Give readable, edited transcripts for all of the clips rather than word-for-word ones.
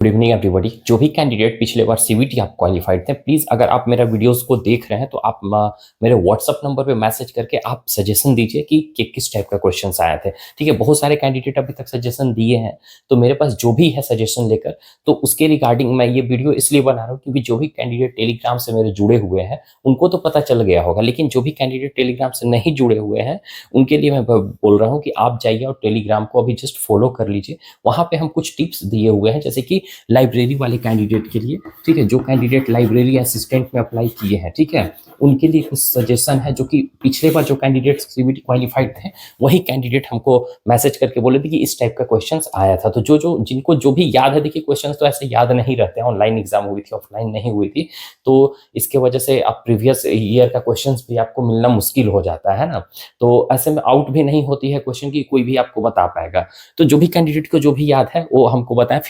Good evening everybody. जो भी candidate पिछले बार सीवीटी आप क्वालिफाइड थे, प्लीज अगर आप मेरा वीडियोस को देख रहे हैं तो आप मेरे व्हाट्सअप नंबर पे मैसेज करके आप सजेशन दीजिए कि किस टाइप का क्वेश्चंस आए थे। ठीक है, बहुत सारे कैंडिडेट अभी तक सजेशन दिए हैं, तो मेरे पास जो भी है सजेशन लेकर, तो उसके रिगार्डिंग मैं ये वीडियो इसलिए बना रहा हूँ क्योंकि जो भी कैंडिडेट टेलीग्राम से मेरे जुड़े हुए हैं उनको तो पता चल गया होगा, लेकिन जो भी कैंडिडेट टेलीग्राम से नहीं जुड़े हुए हैं उनके लिए मैं बोल रहा हूँ कि आप जाइए और टेलीग्राम को अभी जस्ट फॉलो कर लीजिए। वहां पे हम कुछ टिप्स दिए हुए हैं, जैसे कि लाइब्रेरी वाले कैंडिडेट के लिए, ठीक है, जो कैंडिडेट लाइब्रेरी असिस्टेंट में अप्लाई किए हैं, ठीक है, उनके लिए कुछ सजेशन है जो कि पिछले बार जो कैंडिडेट सीबीटी क्वालिफाइड थे वही कैंडिडेट हमको मैसेज करके बोले थे कि इस टाइप का क्वेश्चंस आया था। तो जो जो जिनको जो भी याद है, देखिए क्वेश्चंस तो ऐसे याद नहीं रहते हैं, ऑनलाइन एग्जाम हुई थी, ऑफलाइन नहीं हुई थी, तो इसके वजह से आप प्रीवियस ईयर का क्वेश्चंस भी आपको मिलना मुश्किल हो जाता है ना। तो ऐसे में आउट भी नहीं होती है क्वेश्चन की, कोई भी आपको बता पाएगा। तो जो भी कैंडिडेट को जो भी याद है वो हमको बताएं।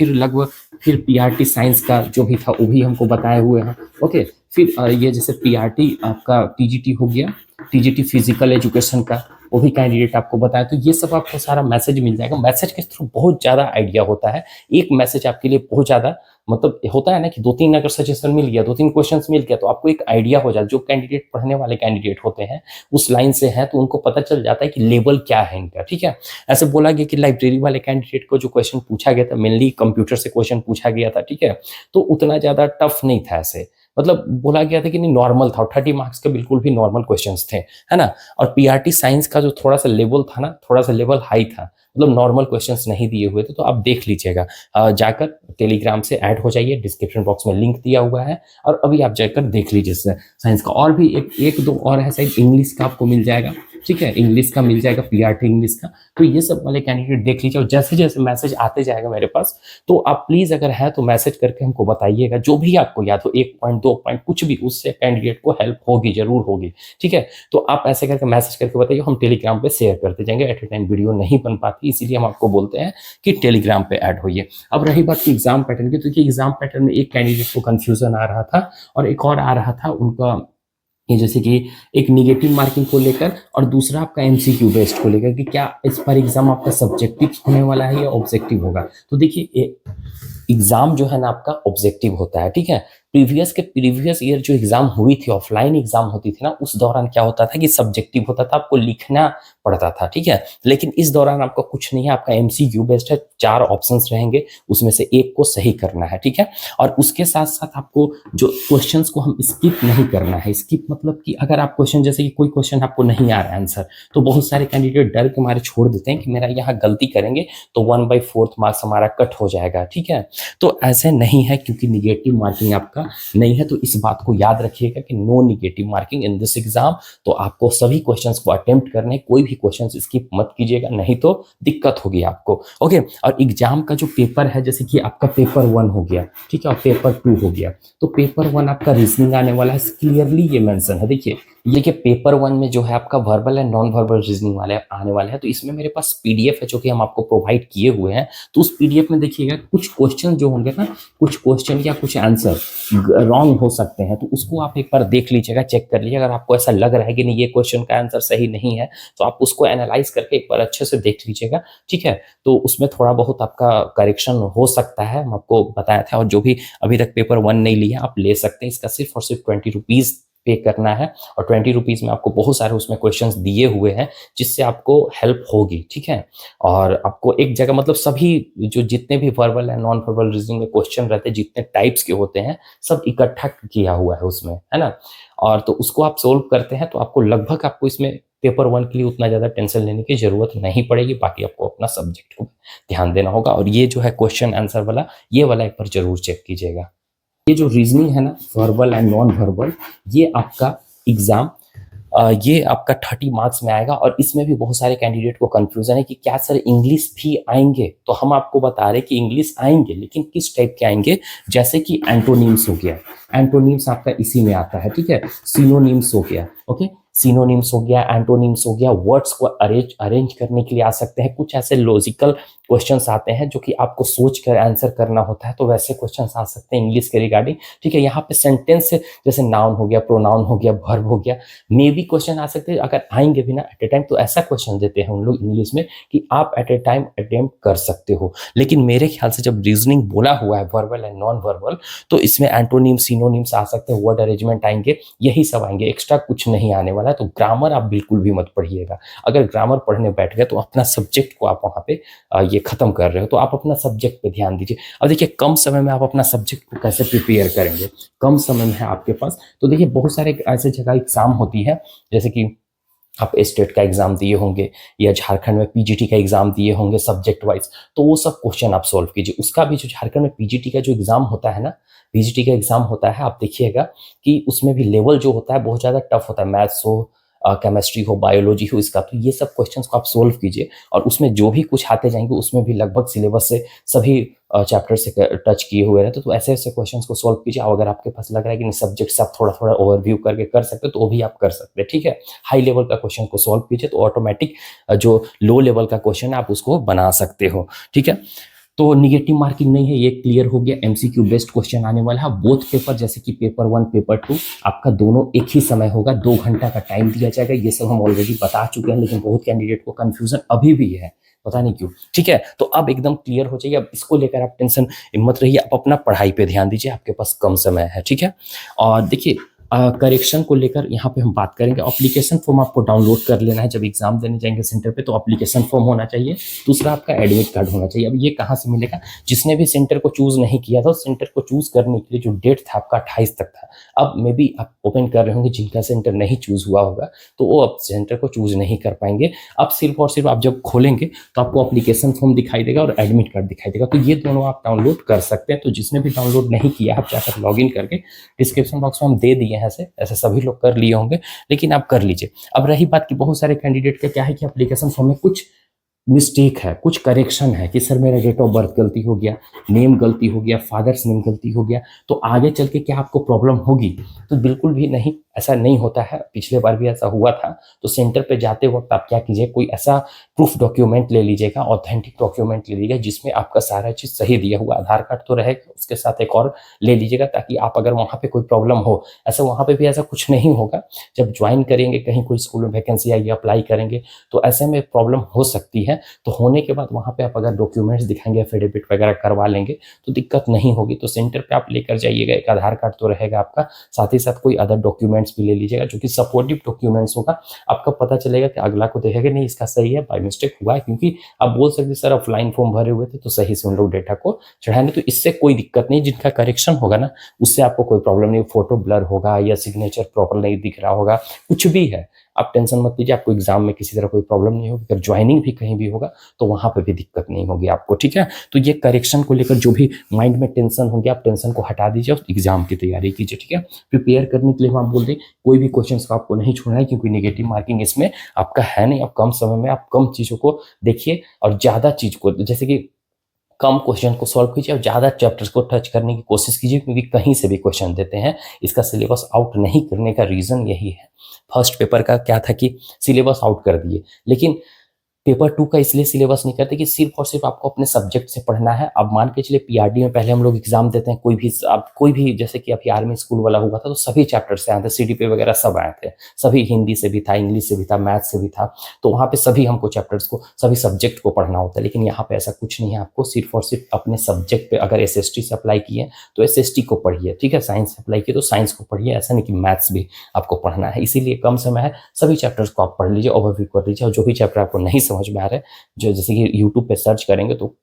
फिर पीआरटी साइंस का जो भी था वो भी हमको बताए हुए हैं। ओके, फिर ये जैसे पीआरटी आपका टीजीटी हो गया, टीजीटी फिजिकल एजुकेशन का वो भी कैंडिडेट आपको बताया, तो ये सब आपको सारा मैसेज मिल जाएगा। मैसेज के थ्रू बहुत ज़्यादा आइडिया होता है, एक मैसेज आपके लिए बहुत ज़्यादा मतलब होता है ना कि 2-3 अगर सजेशन मिल गया, 2-3 क्वेश्चंस मिल गया तो आपको एक आइडिया हो जाता है। जो कैंडिडेट पढ़ने वाले कैंडिडेट होते हैं उस लाइन से हैं तो उनको पता चल जाता है कि लेवल क्या है इनका। ठीक है, ऐसे बोला गया कि लाइब्रेरी वाले कैंडिडेट को जो क्वेश्चन पूछा गया था मेनली कंप्यूटर से क्वेश्चन पूछा गया था, ठीक है, तो उतना ज़्यादा टफ नहीं था। ऐसे मतलब बोला गया था कि नहीं नॉर्मल था, 30 मार्क्स के बिल्कुल भी नॉर्मल क्वेश्चंस थे, है ना। और पीआरटी साइंस का जो थोड़ा सा लेवल था ना, थोड़ा सा लेवल हाई था, मतलब नॉर्मल क्वेश्चंस नहीं दिए हुए थे। तो आप देख लीजिएगा, जाकर टेलीग्राम से ऐड हो जाइए, डिस्क्रिप्शन बॉक्स में लिंक दिया हुआ है, और अभी आप जाकर देख लीजिए साइंस का। और भी एक दो और है, शायद इंग्लिश का आपको मिल जाएगा, ठीक है, इंग्लिश का मिल जाएगा, पीआरटी इंग्लिश का। तो ये सब वाले कैंडिडेट देख लीजिए, और जैसे जैसे मैसेज आते जाएगा मेरे पास, तो आप प्लीज अगर है तो मैसेज करके हमको बताइएगा, जो भी आपको याद हो, 1 पॉइंट 2 पॉइंट कुछ भी, उससे कैंडिडेट को हेल्प होगी, जरूर होगी। ठीक है, तो आप ऐसे करके मैसेज करके बताइए, हम टेलीग्राम पे शेयर करते जाएंगे। एट ए टाइम वीडियो नहीं बन पाती, इसीलिए हम आपको बोलते हैं कि टेलीग्राम पे ऐड होइए। अब रही बात की एग्जाम पैटर्न की, तो ये एग्जाम पैटर्न में एक कैंडिडेट को कंफ्यूजन आ रहा था और एक और आ रहा था उनका, ये जैसे कि एक निगेटिव मार्किंग को लेकर और दूसरा आपका एमसीक्यू बेस्ड को लेकर कि क्या इस पर एग्जाम आपका सब्जेक्टिव होने वाला है या ऑब्जेक्टिव होगा। तो देखिए एग्जाम जो है ना आपका ऑब्जेक्टिव होता है, ठीक है। प्रीवियस ईयर जो एग्जाम हुई थी, ऑफलाइन एग्जाम होती थी ना, उस दौरान क्या होता था कि सब्जेक्टिव होता था, आपको लिखना पड़ता था, ठीक है। लेकिन इस दौरान आपका कुछ नहीं है, आपका एमसीक्यू बेस्ड है, 4 ऑप्शंस रहेंगे, उसमें से एक को सही करना है, ठीक है। और उसके साथ साथ आपको जो क्वेश्चंस को हम स्किप नहीं करना है। स्किप मतलब कि अगर आप क्वेश्चन, जैसे कि कोई क्वेश्चन आपको नहीं आ रहा है आंसर, तो बहुत सारे कैंडिडेट डर के मारे छोड़ देते हैं कि मेरा यहाँ गलती करेंगे तो 1/4 मार्क्स हमारा कट हो जाएगा, ठीक है। तो ऐसे नहीं है, क्योंकि निगेटिव मार्किंग आपका नहीं है। तो इस बात को याद रखिएगा कि no negative marking in this exam. तो आपको सभी क्वेश्चंस को अटेम्प्ट करने, कोई भी क्वेश्चंस स्किप मत कीजिएगा, नहीं तो दिक्कत होगी आपको। ओके, और एग्जाम का जो पेपर है, जैसे कि आपका पेपर 1 हो गया, ठीक है, और पेपर 2 हो गया, तो पेपर 1 आपका रीजनिंग आने वाला है, क्लियरली ये मेंशन है। देखिए ये कि पेपर 1 में जो है आपका verbal and non verbal reasoning वाले आने वाले हैं। तो इसमें मेरे पास पीडीएफ है जो कि हम आपको प्रोवाइड किए हुए हैं। तो उस पीडीएफ में देखिएगा कुछ क्वेश्चन जो होंगे ना, कुछ क्वेश्चन या कुछ आंसर रॉन्ग हो सकते हैं, तो उसको आप एक बार देख लीजिएगा, चेक कर लीजिएगा। अगर आपको ऐसा लग रहा है कि नहीं ये क्वेश्चन का आंसर सही नहीं है, तो आप उसको एनालाइज करके एक बार अच्छे से देख लीजिएगा, ठीक है। तो उसमें थोड़ा बहुत आपका करेक्शन हो सकता है, हम आपको बताया था। और जो भी अभी तक पेपर 1 नहीं लिया, आप ले सकते हैं, इसका सिर्फ और सिर्फ 20 रुपीज पे करना है, और 20 रुपीज में आपको बहुत सारे उसमें क्वेश्चंस दिए हुए हैं जिससे आपको हेल्प होगी, ठीक है। और आपको एक जगह मतलब सभी जो जितने भी verbal and non verbal reasoning में क्वेश्चन रहते हैं, जितने टाइप्स के होते हैं, सब इकट्ठा किया हुआ है उसमें, है ना। और तो उसको आप सोल्व करते हैं तो आपको लगभग, आपको इसमें पेपर 1 के लिए उतना ज्यादा टेंशन लेने की जरूरत नहीं पड़ेगी। बाकी आपको अपना सब्जेक्ट को ध्यान देना होगा। और ये जो है क्वेश्चन आंसर वाला, ये वाला एक बार जरूर चेक कीजिएगा। ये जो रीजनिंग है ना, वर्बल एंड नॉन वर्बल, ये आपका एग्जाम ये आपका 30 मार्क्स में आएगा। और इसमें भी बहुत सारे कैंडिडेट को कंफ्यूजन है कि क्या सर इंग्लिश भी आएंगे। तो हम आपको बता रहे हैं कि इंग्लिश आएंगे, लेकिन किस टाइप के आएंगे। जैसे कि एंटोनिम्स हो गया, एंटोनिम्स आपका इसी में आता है, ठीक है। सिनोनिम्स हो गया, ओके। सिनोनिम्स हो गया, एंटोनिम्स हो गया, वर्ड्स को अरेंज अरेंज करने के लिए आ सकते हैं। कुछ ऐसे लॉजिकल क्वेश्चंस आते हैं जो कि आपको सोच कर आंसर करना होता है, तो वैसे क्वेश्चंस आ सकते हैं इंग्लिश के रिगार्डिंग। ठीक है, यहाँ पे सेंटेंस जैसे नाउन हो गया, प्रोनाउन हो गया, वर्ब हो गया, मे भी क्वेश्चन आ सकते हैं। अगर आएंगे भी ना एट ए टाइम, तो ऐसा क्वेश्चन देते हैं उन लोग इंग्लिश में कि आप एट ए टाइम अटेम्प्ट कर सकते हो। लेकिन मेरे ख्याल से जब रीजनिंग बोला हुआ है वर्बल एंड नॉन वर्बल, तो इसमें एंटोनिम सिनोनिम्स आ सकते हैं, वर्ड अरेंजमेंट आएंगे, यही सब आएंगे, एक्स्ट्रा कुछ नहीं आने वाला है। तो ग्रामर आप बिल्कुल भी मत पढ़िएगा। अगर ग्रामर पढ़ने बैठ गए तो अपना सब्जेक्ट को आप वहाँ पे ये खत्म कर रहे हो, तो आप अपना सब्जेक्ट पे ध्यान दीजिए। अब देखिए कम समय में आप अपना सब्जेक्ट को कैसे प्रिपेयर करेंगे, कम समय में है आपके पास, तो देखिए बहुत सारे ऐसे जगह एग्जाम होती है, जैसे कि आप स्टेट का एग्जाम दिए होंगे या झारखंड में पीजीटी का एग्जाम दिए होंगे सब्जेक्ट वाइज, तो वो सब क्वेश्चन आप सॉल्व कीजिए। उसका भी जो झारखंड में पीजीटी का जो एग्जाम होता है ना, पीजीटी का एग्जाम होता है, आप देखिएगा कि उसमें भी लेवल जो होता है बहुत ज्यादा टफ होता है, मैथ्स हो, केमिस्ट्री हो, बायोलॉजी हो, इसका तो ये सब क्वेश्चंस को आप सोल्व कीजिए। और उसमें जो भी कुछ आते जाएंगे उसमें भी लगभग सिलेबस से सभी चैप्टर से टच किए हुए रहते, तो ऐसे ऐसे क्वेश्चंस को सॉल्व कीजिए। और अगर आपके पास लग रहा है कि सब्जेक्ट से आप थोड़ा थोड़ा ओवरव्यू करके कर सकते हो, तो वो भी आप कर सकते हैं। ठीक है, हाई लेवल का क्वेश्चन को सॉल्व कीजिए, तो ऑटोमेटिक जो लो लेवल का क्वेश्चन है आप उसको बना सकते हो। ठीक है, तो निगेटिव मार्किंग नहीं है, ये क्लियर हो गया। एमसीक्यू बेस्ड क्वेश्चन आने वाला है बोथ पेपर, जैसे कि पेपर 1 पेपर 2 आपका दोनों एक ही समय होगा, 2 घंटा का टाइम दिया जाएगा। ये सब हम ऑलरेडी बता चुके हैं, लेकिन बहुत कैंडिडेट को कंफ्यूजन अभी भी है, पता नहीं क्यों। ठीक है, तो अब एकदम क्लियर हो जाइए। अब इसको लेकर आप टेंशन मत रहिए, आप अपना पढ़ाई पे ध्यान दीजिए, आपके पास कम समय है। ठीक है, और देखिए करेक्शन को लेकर यहाँ पे हम बात करेंगे। एप्लीकेशन फॉर्म आपको डाउनलोड कर लेना है जब एग्जाम देने जाएंगे सेंटर पे, तो एप्लीकेशन फॉर्म होना चाहिए। दूसरा आपका एडमिट कार्ड होना चाहिए। अब ये कहाँ से मिलेगा, जिसने भी सेंटर को चूज नहीं किया था, सेंटर को चूज करने के लिए जो डेट था आपका 28 तक था। अब मे बी आप ओपन कर रहे होंगे जिनका सेंटर नहीं चूज हुआ होगा, तो वो अब सेंटर को चूज नहीं कर पाएंगे। अब सिर्फ और सिर्फ आप जब खोलेंगे तो आपको एप्लीकेशन फॉर्म दिखाई देगा और एडमिट कार्ड दिखाई देगा, तो ये दोनों आप डाउनलोड कर सकते हैं। तो जिसने भी डाउनलोड नहीं किया, आप जाकर लॉग इन करके डिस्क्रिप्शन बॉक्स में हम दे दिए हैं, ऐसे ऐसे सभी लोग कर लिए होंगे, लेकिन आप कर लीजिए। अब रही बात कि बहुत सारे कैंडिडेट का क्या है कि एप्लीकेशन फॉर्म में कुछ मिस्टेक है, कुछ करेक्शन है कि सर मेरा डेट ऑफ बर्थ गलती हो गया, नेम गलती हो गया, फादर्स नेम गलती हो गया, तो आगे चल के क्या आपको प्रॉब्लम होगी? तो बिल्कुल भी नहीं, ऐसा नहीं होता है। पिछले बार भी ऐसा हुआ था। तो सेंटर पे जाते वक्त आप क्या कीजिए, कोई ऐसा प्रूफ डॉक्यूमेंट ले लीजिएगा, ऑथेंटिक डॉक्यूमेंट ले लीजिएगा जिसमें आपका सारा चीज सही दिया हुआ, आधार कार्ड तो रहेगा, उसके साथ एक और ले लीजिएगा, ताकि आप अगर वहाँ पे कोई प्रॉब्लम हो, ऐसा वहाँ पे भी ऐसा कुछ नहीं होगा। जब ज्वाइन करेंगे कहीं कोई स्कूल में वैकेंसी आई, अप्लाई करेंगे, तो ऐसे में प्रॉब्लम हो सकती है। तो होने के बाद वहाँ पे आप अगर डॉक्यूमेंट्स दिखाएंगे, एफिडेविट वगैरह करवा लेंगे, तो दिक्कत नहीं होगी। तो सेंटर पे आप लेकर जाइएगा, एक आधार कार्ड तो रहेगा आपका, साथ ही साथ कोई अदर डॉक्यूमेंट्स भी ले लीजिएगा जो कि सपोर्टिव डॉक्यूमेंट्स होगा। आपका पता चलेगा कि अगला को देखेगा नहीं इसका सही है, बाय मिस्टेक हुआ है, क्योंकि आप बोल सकते सर ऑफलाइन फॉर्म भरे हुए थे तो सही से उन लोग डेटा को चढ़ाएंगे, तो इससे कोई दिक्कत नहीं। जिनका करेक्शन होगा ना, उससे आपको कोई प्रॉब्लम नहीं, फोटो ब्लर होगा या सिग्नेचर प्रॉपर नहीं दिख रहा होगा, कुछ भी है, आप टेंशन मत लीजिए। आपको एग्जाम में किसी तरह कोई प्रॉब्लम नहीं होगी। अगर ज्वाइनिंग भी कहीं भी होगा तो वहां पर भी दिक्कत नहीं होगी आपको। ठीक है, तो ये करेक्शन को लेकर जो भी माइंड में टेंशन होगी, आप टेंशन को हटा दीजिए और एग्जाम की तैयारी कीजिए। ठीक है, प्रिपेयर करने के लिए हम आप बोल दें कोई भी क्वेश्चन को आपको नहीं छोड़ना है, क्योंकि नेगेटिव मार्किंग इसमें आपका है नहीं। अब कम समय में आप कम चीजों को देखिए और ज्यादा चीज को, जैसे कि कम क्वेश्चन को सॉल्व कीजिए और ज्यादा चैप्टर्स को टच करने की कोशिश कीजिए, क्योंकि कहीं से भी क्वेश्चन देते हैं। इसका सिलेबस आउट नहीं करने का रीजन यही है। फर्स्ट पेपर का क्या था कि सिलेबस आउट कर दिए, लेकिन पेपर 2 का इसलिए सिलेबस नहीं करते कि सिर्फ और सिर्फ आपको अपने सब्जेक्ट से पढ़ना है। अब मान के चलिए पीआरडी में पहले हम लोग एग्जाम देते हैं, कोई भी जैसे कि अभी आर्मी स्कूल वाला हुआ था, तो सभी चैप्टर से आए थे, सीडीपी वगैरह सब आए थे, सभी हिंदी से भी था, इंग्लिश से भी था, मैथ से भी था। तो वहाँ पे सभी हमको चैप्टर्स को, सभी सब्जेक्ट को पढ़ना होता है। लेकिन यहाँ पे ऐसा कुछ नहीं है, आपको सिर्फ और सिर्फ अपने सब्जेक्ट पे, अगर एसएसटी से अप्लाई किए तो एसएसटी को पढ़िए, ठीक है, साइंस से अप्लाई किए तो साइंस को पढ़िए, ऐसा नहीं कि मैथ्स भी आपको पढ़ना है। इसीलिए कम समय है, सभी चैप्टर्स को आप पढ़ लीजिए, ओवरव्यू कर लीजिए, और जो भी चैप्टर आपको नहीं समझ में आ रहा है, जो जैसे कि यूट्यूब पे सर्च करेंगे तो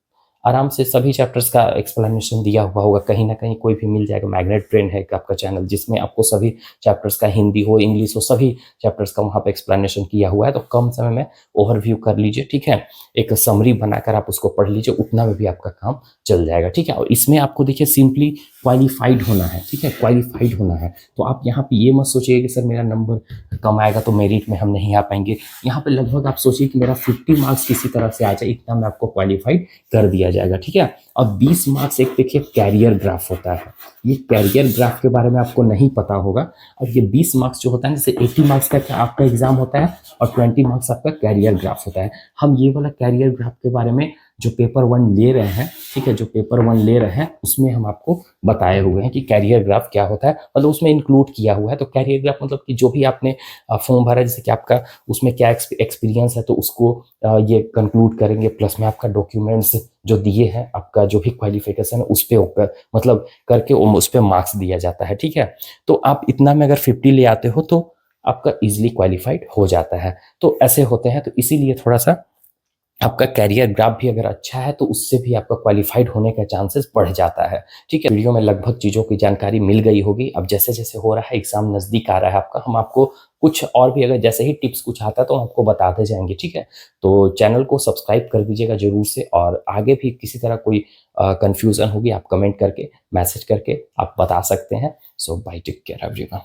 आराम से सभी चैप्टर्स का एक्सप्लेनेशन दिया हुआ होगा, कहीं ना कहीं कोई भी मिल जाएगा। मैग्नेट ब्रेन है आपका चैनल, जिसमें आपको सभी चैप्टर्स का, हिंदी हो इंग्लिश हो, सभी चैप्टर्स का वहाँ पे एक्सप्लेनेशन किया हुआ है। तो कम समय में ओवरव्यू कर लीजिए, ठीक है, एक समरी बनाकर आप उसको पढ़ लीजिए, उतना में भी आपका काम चल जाएगा। ठीक है, और इसमें आपको देखिए सिंपली क्वालिफाइड होना है, ठीक है, क्वालिफाइड होना है। तो आप यहाँ पे ये मत सोचिए कि सर मेरा नंबर कम आएगा तो मेरिट में हम नहीं आ पाएंगे। यहाँ पे लगभग आप सोचिए कि मेरा 50 मार्क्स किसी तरह से आ जाए, इतना में आपको क्वालिफाइड कर दिया जाएगा, ठीक है। और 20 मार्क्स एक देखिए कैरियर ग्राफ होता है, ये कैरियर ग्राफ के बारे में आपको नहीं पता होगा। और ये 20 मार्क्स जो होता है, जैसे 80 मार्क्स का आपका एग्जाम होता है और 20 मार्क्स आपका कैरियर ग्राफ होता है। हम ये वाला कैरियर ग्राफ के बारे में जो पेपर 1 ले रहे हैं, ठीक है, जो पेपर 1 ले रहे हैं उसमें हम आपको बताए हुए हैं कि कैरियर ग्राफ क्या होता है, मतलब उसमें इंक्लूड किया हुआ है। तो कैरियर ग्राफ मतलब कि जो भी आपने फॉर्म भरा, जैसे कि आपका उसमें क्या एक्सपीरियंस है तो उसको ये कंक्लूड करेंगे, प्लस में आपका डॉक्यूमेंट्स जो दिए हैं, आपका जो भी क्वालिफिकेशन है उस पर मतलब करके उस पर मार्क्स दिया जाता है, ठीक है। तो आप इतना में अगर 50 ले आते हो तो आपका इजिली क्वालिफाइड हो जाता है। तो ऐसे होते हैं, तो इसीलिए थोड़ा सा आपका कैरियर ग्राफ भी अगर अच्छा है तो उससे भी आपका क्वालिफाइड होने का चांसेस बढ़ जाता है, ठीक है। वीडियो में लगभग चीज़ों की जानकारी मिल गई होगी। अब जैसे जैसे हो रहा है, एग्जाम नज़दीक आ रहा है आपका, हम आपको कुछ और भी अगर जैसे ही टिप्स कुछ आता है तो हम आपको बताते जाएंगे, ठीक है। तो चैनल को सब्सक्राइब कर दीजिएगा जरूर से, और आगे भी किसी तरह कोई कन्फ्यूज़न होगी आप कमेंट करके, मैसेज करके आप बता सकते हैं। सो बाय, टेक केयर एवरीवन।